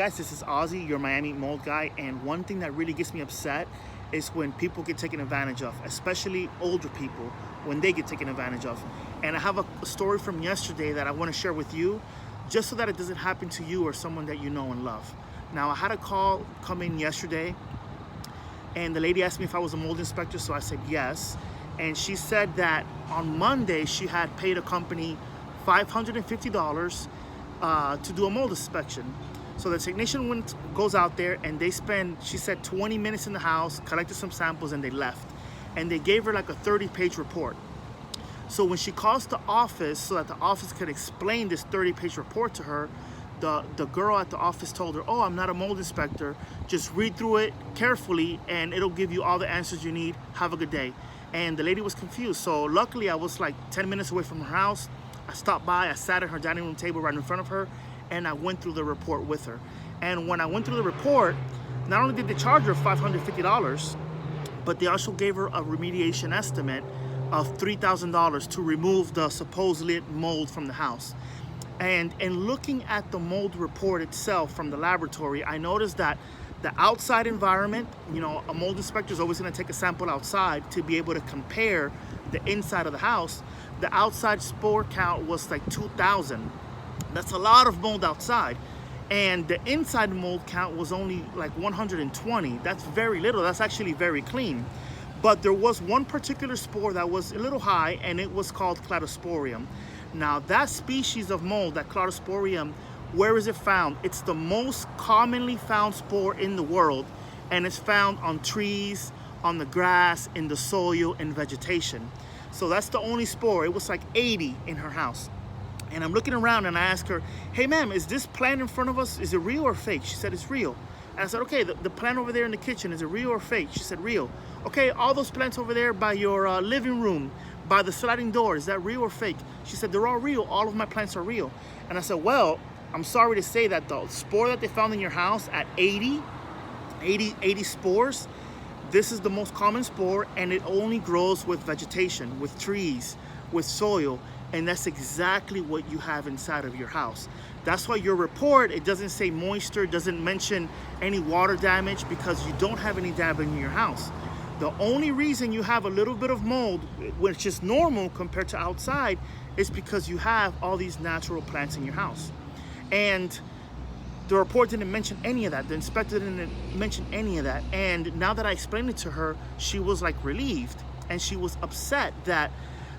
Guys, this is Ozzy, your Miami mold guy, and one thing that really gets me upset is when people get taken advantage of, especially older people, when they get taken advantage of. And I have a story from yesterday that I want to share with you, just so that it doesn't happen to you or someone that you know and love. Now, I had a call come in yesterday, and the lady asked me if I was a mold inspector, so I said yes. And she said that on Monday, she had paid a company $550 to do a mold inspection. So the technician goes out there and they spend, she said, 20 minutes in the house, collected some samples, and they left. And they gave her like a 30-page report. So when she calls the office so that the office could explain this 30-page report to her, the girl at the office told her, "Oh, I'm not a mold inspector. Just read through it carefully and it'll give you all the answers you need. Have a good day." And the lady was confused. So luckily I was like 10 minutes away from her house. I stopped by, I sat at her dining room table right in front of her, and I went through the report with her. And when I went through the report, not only did they charge her $550, but they also gave her a remediation estimate of $3,000 to remove the supposedly mold from the house. And in looking at the mold report itself from the laboratory, I noticed that the outside environment, you know, a mold inspector is always going to take a sample outside to be able to compare the inside of the house. The outside spore count was like 2,000. That's a lot of mold outside. And the inside mold count was only like 120. That's very little. That's actually very clean. But there was one particular spore that was a little high, and it was called cladosporium. Now that species of mold, that cladosporium, where is it found? It's the most commonly found spore in the world, and it's found on trees, on the grass, in the soil, and vegetation. So that's the only spore. It was like 80 in her house. And I'm looking around and I asked her, "Hey ma'am, is this plant in front of us, is it real or fake?" She said, "It's real." And I said, "Okay, the plant over there in the kitchen, is it real or fake?" She said, "Real." "Okay, all those plants over there by your living room, by the sliding door, is that real or fake?" She said, "They're all real. All of my plants are real." And I said, "Well, I'm sorry to say that the spore that they found in your house at 80 spores, this is the most common spore, and it only grows with vegetation, with trees, with soil. And that's exactly what you have inside of your house. That's why your report, it doesn't say moisture, doesn't mention any water damage, because you don't have any damage in your house. The only reason you have a little bit of mold, which is normal compared to outside, is because you have all these natural plants in your house. And the report didn't mention any of that. The inspector didn't mention any of that. And now that I explained it to her, she was like relieved. And she was upset that,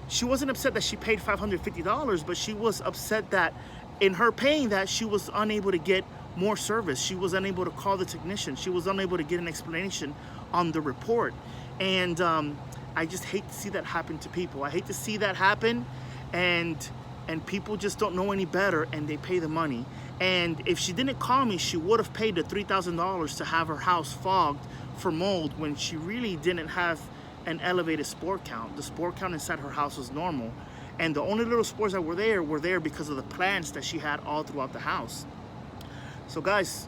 she wasn't upset that she paid $550, but she was upset that in her paying that, she was unable to get more service. She was unable to call the technician. She was unable to get an explanation on the report. And I just hate to see that happen to people. I hate to see that happen, and people just don't know any better, and they pay the money. And if she didn't call me, she would have paid the $3,000 to have her house fogged for mold when she really didn't have an elevated spore count. The spore count inside her house was normal, and the only little spores that were there because of the plants that she had all throughout the house. So guys,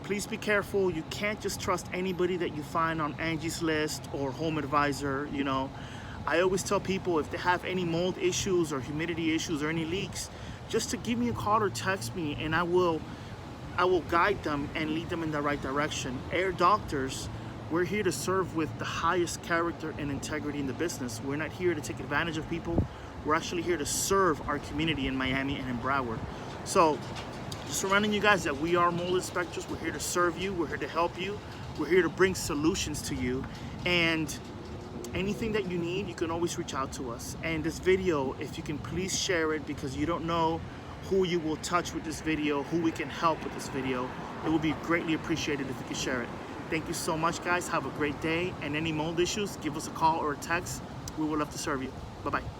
please be careful. You can't just trust anybody that you find on Angie's List or Home Advisor. You know, I always tell people, if they have any mold issues or humidity issues or any leaks, just to give me a call or text me, and I will guide them and lead them in the right direction. Air doctors, we're here to serve with the highest character and integrity in the business. We're not here to take advantage of people. We're actually here to serve our community in Miami and in Broward. So just reminding you guys that we are mold inspectors. We're here to serve you. We're here to help you. We're here to bring solutions to you. And anything that you need, you can always reach out to us. And this video, if you can please share it, because you don't know who you will touch with this video, who we can help with this video. It will be greatly appreciated if you could share it. Thank you so much, guys. Have a great day. And any mold issues, give us a call or a text. We would love to serve you. Bye-bye.